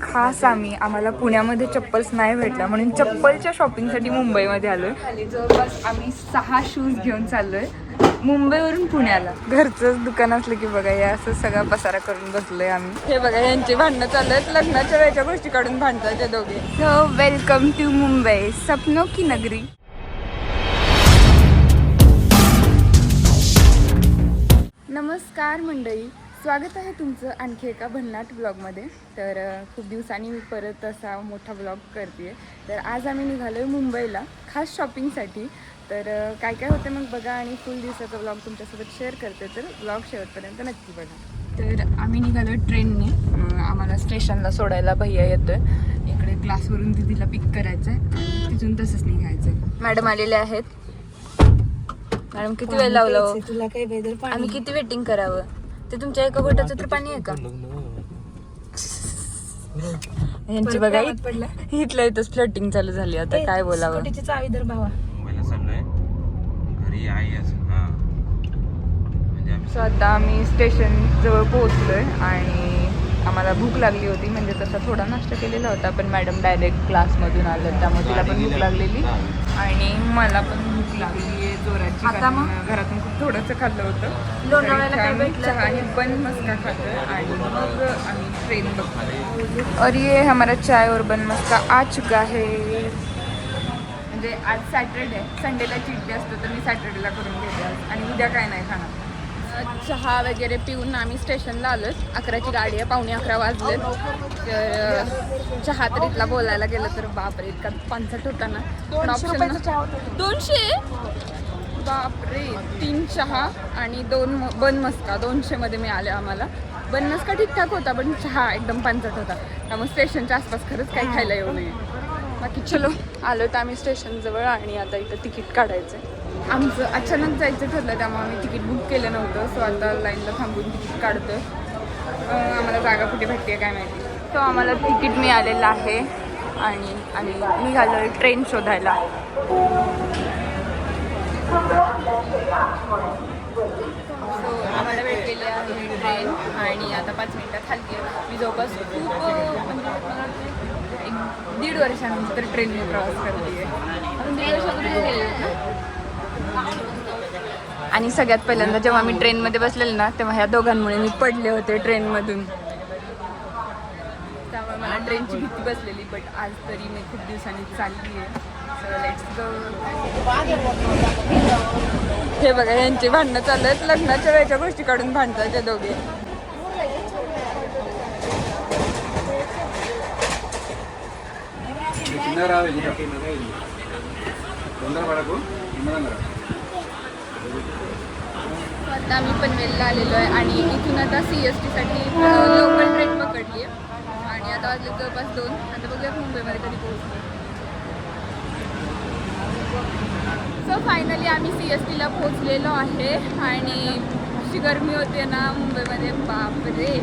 खास आम्हाला पुण्यामध्ये चप्पल्स नाही भेटला म्हणून चप्पलच्या शॉपिंगसाठी मुंबईमध्ये आलोय. जवळपास आम्ही 6 शूज घेऊन चाललोय मुंबईवरून पुण्याला. घरचंच दुकान असलं की बघा या असं सगळा पसारा करून बसलोय आम्ही. हे बघा यांची भांडणं चालू आहेत, लग्नाच्या वेळच्या गोष्टी काढून भांडतात ते दोघे. सो वेलकम टू मुंबई, सपनों की नगरी. नमस्कार मंडळी, स्वागत आहे तुमचं आणखी एका भन्नाट ब्लॉगमध्ये. तर खूप दिवसांनी मी परत असा मोठा ब्लॉग करते. तर आज आम्ही निघालो आहे मुंबईला खास शॉपिंगसाठी. तर काय काय होतं मग बघा आणि फुल दिवसाचा ब्लॉग तुमच्यासोबत शेअर करते, तर ब्लॉग शेवटपर्यंत नक्की बघा. तर आम्ही निघालो ट्रेनने. आम्हाला स्टेशनला सोडायला भैया येतोय. इकडे क्लासवरून दिदीला पिक करायचं आहे, तिथून तसंच निघायचं आहे. मॅडम आलेले आहेत. मॅडम किती वेळ लावलं तुला काही वेदर पाणी? आम्ही किती वेटिंग करावं? ते तुमच्या एका घोटाचं तर पाणी आहे का? यांची बघा इथल्या इथंच फ्लटिंग चालू झाली. आता काय बोलावं. स्कूटीची चावी दर भावा. सो आता आम्ही स्टेशन जवळ पोहोचलोय आणि आम्हाला भूक लागली होती. म्हणजे तसा थोडा नाश्ता केलेला होता, पण मॅडम डायरेक्ट क्लासमधून आलं त्यामुळे तिला पण भूक लागलेली आणि मला पण भूक लागली आहे जोराची. आता मग घरातून खूप थोडंसं खाल्लं होतं. लोणावळ्याला काय भेटलं आणि बन मस्का खाल्लं आणि मग आम्ही ट्रेन बघतो. और ये हमारा चाय और बन मस्का आ चुका है. म्हणजे आज सॅटरडे आहे, संडेला चीट डे असतो, तर मी सॅटरडेला करून घेते आज आणि उद्या काय नाही खाणार. चहा वगैरे पिऊन आम्ही स्टेशनला आलो. 11ची गाडी आहे, 11:15 वाजले. तर चहा तर इथला बोलायला गेलं तर बापरे इतका 65 होता ना. 200 बापरे. 3 चहा आणि 2 बन मस्का 200 मध्ये मिळाले आम्हाला. बन मस्का ठीकठाक होता, पण चहा एकदम 65 होता. त्यामुळे स्टेशनच्या आसपास खरंच काही खायला येऊ नये. बाकी चलो आलो तर आम्ही स्टेशनजवळ आणि आता इथं तिकीट काढायचं आहे. आमचं अचानक जायचं ठरलं त्यामुळे आम्ही तिकीट बुक केलं नव्हतं. सो आता लाईनला थांबून तिकीट काढतोय. आम्हाला जागा कुठे भेटते काय माहिती. सो आम्हाला तिकीट मिळालेलं आहे आणि आम्ही निघालो ट्रेन शोधायला. सो आम्हाला भेटलेली आहे ट्रेन आणि आता 5 मिनिटात खाली आहे. मी जवळपास खूप म्हणजे मला 1.5 वर्षानंतर ट्रेनने प्रवास करते आहे. आपण 1.5 वर्षापूर्वी गेले आणि सगळ्यात पहिल्यांदा जेव्हा मी ट्रेनमध्ये बसलेले ना तेव्हा ह्या दोघांमुळे मी पडले होते ट्रेनमधून. त्यामुळे मला ट्रेनची भीती बसलेली. बट आज तरी मी खूप दिवसांनी चालली आहे. So let's go. हे बघा यांची भांडणं चालू आहेत, लग्नाच्या वेळच्या गोष्टी काढून भांडतात ते दोघे. आता आम्ही पनवेलला आलेलो आहे आणि इथून आता CST साठी लोकल ट्रेन पकडली आहे आणि आता वाजले जवळपास 2. आता बघूया मुंबईमध्ये कधी पोहोचतो. सो फायनली आम्ही CSTला पोहोचलेलो आहे आणि अशी गरमी होते ना मुंबईमध्ये बापरे.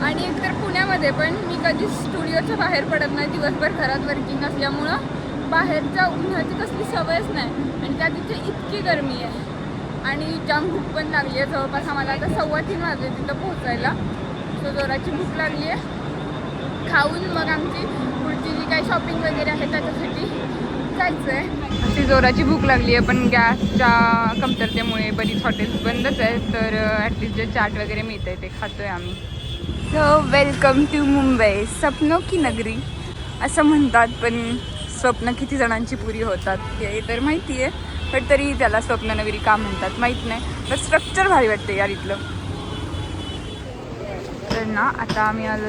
आणि एकतर पुण्यामध्ये पण मी कधी स्टुडिओच्या बाहेर पडत नाही. दिवसभर घरात वर्किंग असल्यामुळं बाहेरच्या उन्हाची कसली सवयच नाही आणि त्या तिथे इतकी गरमी आहे आणि जाम भूक पण लागली आहे. जवळपास आम्हाला आता 2:15 वाजले तिथं पोहोचायला. सो जोराची भूक लागली आहे. खाऊन मग आमची पुढची जी काही शॉपिंग वगैरे आहे त्याच्यासाठी जायचं आहे. अशी जोराची भूक लागली आहे, पण गॅसच्या कमतरतेमुळे बरीच हॉटेल्स बंदच आहेत. तर ॲटलिस्ट जे चाट वगैरे मिळत आहे ते खातो आहे आम्ही. सो वेलकम टू मुंबई, सपनों की नगरी असं म्हणतात. पण स्वप्न किती जणांची पुरी होतात हे तर माहिती आहे, पण तरी त्याला स्वप्ननगरी का म्हणतात माहीत नाही. पण स्ट्रक्चर भारी वाटते यार इथलं. तर ना आता आम्ही आलो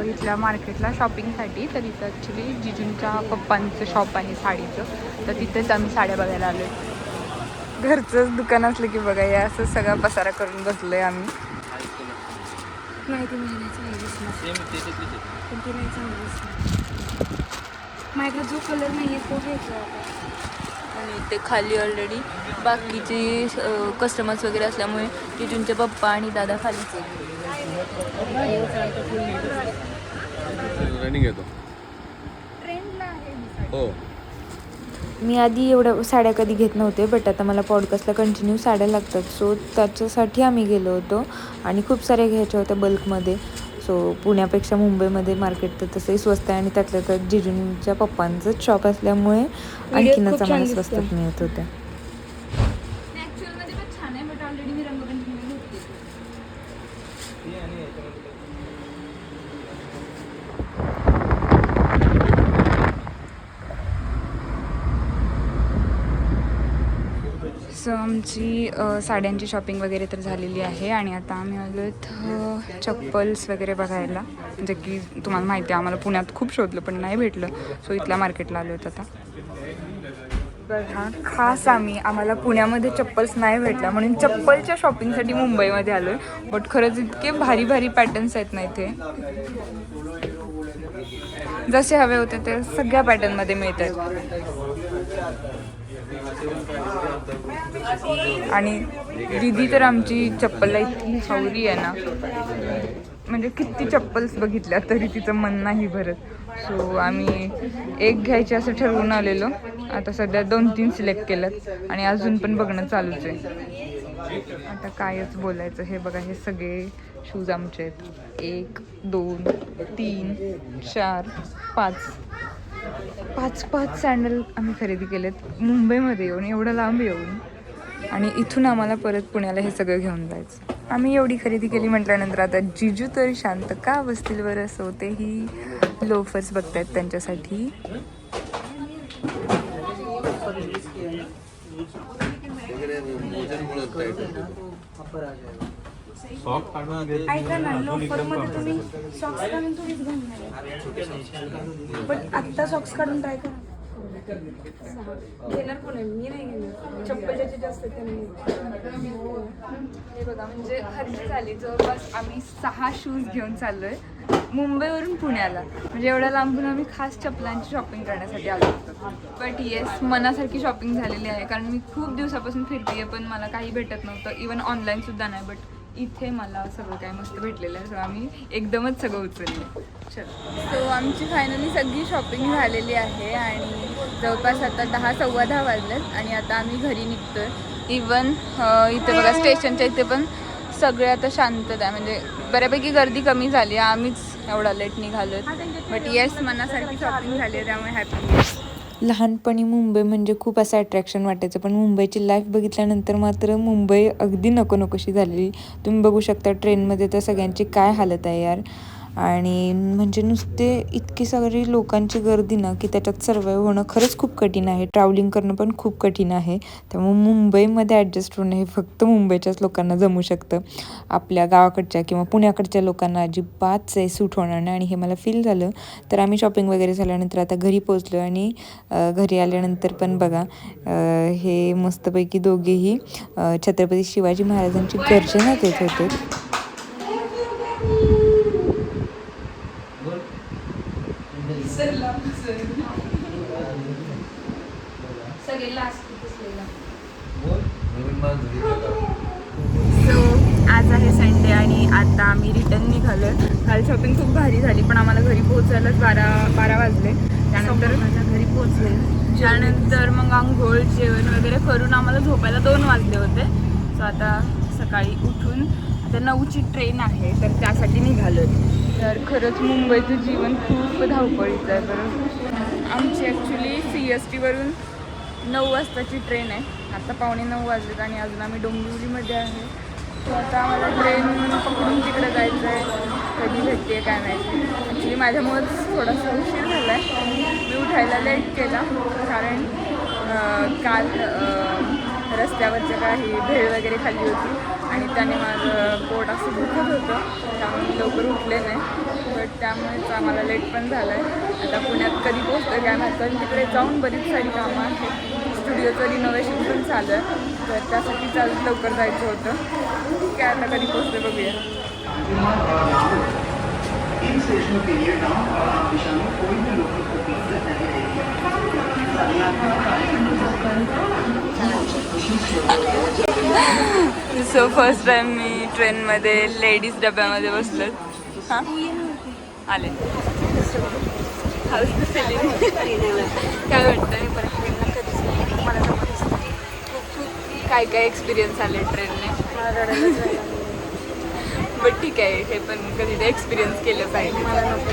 इथल्या मार्केटला शॉपिंगसाठी. तर इथं ॲक्च्युली जिजूंच्या पप्पांचं शॉप आहे साडीचं, तर तिथेच आम्ही साड्या बघायला आलो आहे. घरचंच दुकान असलं की बघा या असं सगळा पसारा करून बसलो आहे आम्ही. माझ्याकडे जो कलर नाही आहे तो घ्यायचा. आणि इथे खाली ऑलरेडी बाकीचे कस्टमर्स वगैरे असल्यामुळे जिजूंचे पप्पा आणि दादा खालीच आहेत. रनिंग येतो ट्रेंडला आहे हो. मी आधी एवढ्या साड्या कधी घेत नव्हते, बट आता मला पॉडकास्टला कंटिन्यू साड्या लागतात. सो त्याच्यासाठी आम्ही गेलो होतो आणि खूप साऱ्या घ्यायच्या होत्या बल्कमध्ये. सो पुण्यापेक्षा मुंबईमध्ये मार्केट तर तसंही स्वस्त आहे आणि त्यातल्या त्यात जिजूंच्या पप्पांचंच शॉप असल्यामुळे आणखीनच आम्हाला स्वस्तात मिळत होत्या. सो आमची साड्यांची शॉपिंग वगैरे तर झालेली आहे आणि आता आम्ही आलो आहेत चप्पल्स वगैरे बघायला. जे की तुम्हाला माहिती आहे आम्हाला पुण्यात खूप शोधलं पण नाही भेटलं. सो इथल्या मार्केटला आलो आहेत आता. बघा खास आम्हाला पुण्यामध्ये चप्पल्स नाही भेटल्या म्हणून चप्पलच्या शॉपिंगसाठी मुंबईमध्ये आलो आहे. बट खरंच इतके भारी भारी पॅटर्न्स आहेत ना इथे. जसे हवे होते ते सगळ्या पॅटर्नमध्ये मिळत आहेत. आणि दीदी तर आमची चप्पलला इतकी हावरी आहे ना, म्हणजे किती चप्पल्स बघितल्या तरी तिचं मन नाही भरत. सो आम्ही एक घ्यायची असं ठरवून आलेलो. आता सध्या 2-3 सिलेक्ट केल्यात आणि अजून पण बघणं चालूच आहे. आता कायच बोलायचं. हे बघा हे सगळे शूज आमचे आहेत. 1 2 3 4 5 सँडल आम्ही खरेदी केलेत मुंबईमध्ये येऊन, एवढं लांब येऊन. आणि इथून आम्हाला परत पुण्याला हे सगळं घेऊन जायचं. आम्ही एवढी खरेदी केली म्हटल्यानंतर आता जिजू तरी शांत का बसतील बरं. असं तेही लोफर्स बघतायत त्यांच्यासाठी. ऐका ना, लोफरमध्ये तुम्ही सॉक्स काढून तुम्हीच पण आत्ता सॉक्स काढून ट्राय करा. घेणार पण आहे मी, नाही घेणार. चप्पल ज्याची जास्त हे बघा म्हणजे हल्ली झाली. जवळपास आम्ही 6 शूज घेऊन चाललोय मुंबईवरून पुण्याला. म्हणजे एवढ्या लांबून आम्ही खास चप्पलांची शॉपिंग करण्यासाठी आलो होतो. बट येस मनासारखी शॉपिंग झालेली आहे. कारण मी खूप दिवसापासून फिरते पण मला काही भेटत नव्हतं. इवन ऑनलाईनसुद्धा नाही. बट इथे मला सगळं काय मस्त भेटलेलं आहे. सो आम्ही एकदमच सगळं उचललं. सो आमची फायनली सगळी शॉपिंग झालेली आहे आणि जवळपास आता 10-10:15 वाजलेत आणि आता आम्ही घरी निघतोय. इवन इथे बघा स्टेशनच्या इथे पण सगळे आता शांतता आहे. म्हणजे बऱ्यापैकी गर्दी कमी झाली आहे. आम्हीच एवढा लेट निघालो. बट येस मनासारखी शॉपिंग झाली आहे त्यामुळे हॅपी. लहानपणी मुंबई म्हणजे खूप असं अट्रॅक्शन वाटायचं, पण मुंबईची लाईफ बघितल्यानंतर मात्र मुंबई अगदी नको नकोशी झालेली. तुम्ही बघू शकता ट्रेनमध्ये तर सगळ्यांची काय हालत आहे यार. आणि म्हणजे नुसते इतकी सगळी लोकांची गर्दी ना की त्याच्यात सर्वाइव्ह होणं खरंच खूप कठीण आहे. ट्रॅव्हलिंग करणं पण खूप कठीण आहे. त्यामुळे मुंबईमध्ये ॲडजस्ट होणं हे फक्त मुंबईच्याच लोकांना जमू शकतं. आपल्या गावाकडच्या किंवा पुण्याकडच्या लोकांना अजिबात सूट होणार नाही आणि हे मला फील झालं. तर आम्ही शॉपिंग वगैरे झाल्यानंतर आता घरी पोचलो आणि घरी आल्यानंतर पण बघा हे मस्तपैकी दोघेही छत्रपती शिवाजी महाराजांची गर्जना देत होते. सो आज आहे संडे आणि आता आम्ही रिटर्न निघालो. काल शॉपिंग खूप भारी झाली पण आम्हाला घरी पोहोचायलाच 12 वाजले. त्यानंतर घरी पोहोचले. त्यानंतर मग आंघोळ जेवण वगैरे करून आम्हाला झोपायला 2 वाजले होते. सो आता सकाळी उठून आता 9ची ट्रेन आहे तर त्यासाठी निघालो. तर खरंच मुंबईचं जीवन खूप धावपळीचं आहे. बरं आमची ॲक्च्युली CSTवरून 9 वाजताची ट्रेन आहे. आता 8:45 वाजलेत आणि अजून आम्ही डोंबिवलीमध्ये आहे. तो आता आम्हाला ट्रेन पकडून तिकडे जायचं आहे. कधी भेटते काय माहिती. ॲक्च्युली माझ्यामुळेच थोडासा उशीर झाला आहे. मी उठायला लेट केला कारण काल रस्त्यावरच्या काही भेळ वगैरे खाल्ली होती आणि त्याने माझं पोट असं दुखत होतं. त्यामुळे मी लवकर उठले नाही. बट त्यामुळेच आम्हाला लेट पण झालं आहे. आता पुण्यात कधी पोहोचतं काय माहिती. कारण तिकडे जाऊन बरीच सारी कामं आहेत. स्टुडिओचं रिनोव्हेशन पण चालू आहे तर त्यासाठी लवकर जायचं होतं. काय आता कधी पोहोचते बघूया. सो फर्स्ट टाइम मी ट्रेनमध्ये लेडीज डब्यामध्ये बसलो. हां आले. काय वाटतंय परत ट्रेनला कधीच नाही मला जमतच नाही. खूप काय एक्सपिरियन्स आले ट्रेनने. बट ठीक आहे, हे पण कधी एक्सपिरियन्स केलं पाहिजे. मला नको.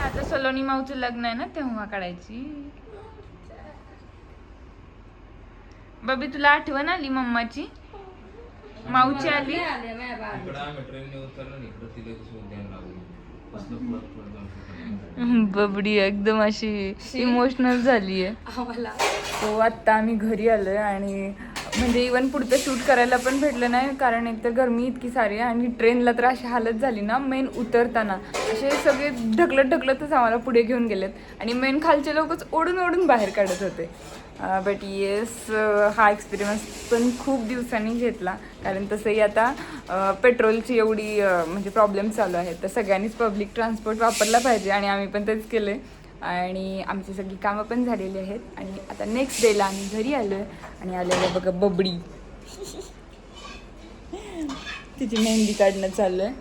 आता सलोनी माऊचं लग्न आहे ना, तेव्हा काढायची. बबी तुला आठवण आली मम्माची? माऊची आली? बबडी एकदम अशी इमोशनल झाली आहे. आम्हाला तो आत्ता आम्ही घरी आलोय आणि म्हणजे इवन पुढचं शूट करायला पण भेटलं नाही, कारण एकतर गरमी इतकी सारी आहे आणि ट्रेनला तर अशी हालत झाली ना, मेन उतरताना असे सगळे ढकलतच आम्हाला पुढे घेऊन गेलेत आणि मेन खालचे लोकच ओढून ओढून बाहेर काढत होते. बट येस, हा एक्सपिरियन्स पण खूप दिवसांनी घेतला, कारण तसंही आता पेट्रोलची एवढी म्हणजे प्रॉब्लेम चालू आहेत, तर सगळ्यांनीच पब्लिक ट्रान्सपोर्ट वापरला पाहिजे आणि आम्ही पण तेच केलं आणि आमची सगळी कामं पण झालेली आहेत. आणि आता नेक्स्ट डेला आम्ही घरी आलो आहे आणि आलेलं बघा बबडी तिची मेहंदी काढणं चालू आहे.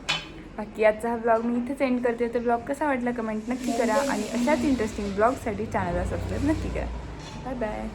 बाकी आजचा हा ब्लॉग मी इथेच एंड करते. तर ब्लॉग कसा वाटला कमेंट नक्की करा आणि अशाच इंटरेस्टिंग ब्लॉगसाठी चॅनलला सबस्क्राईब नक्की करा. Bye bye.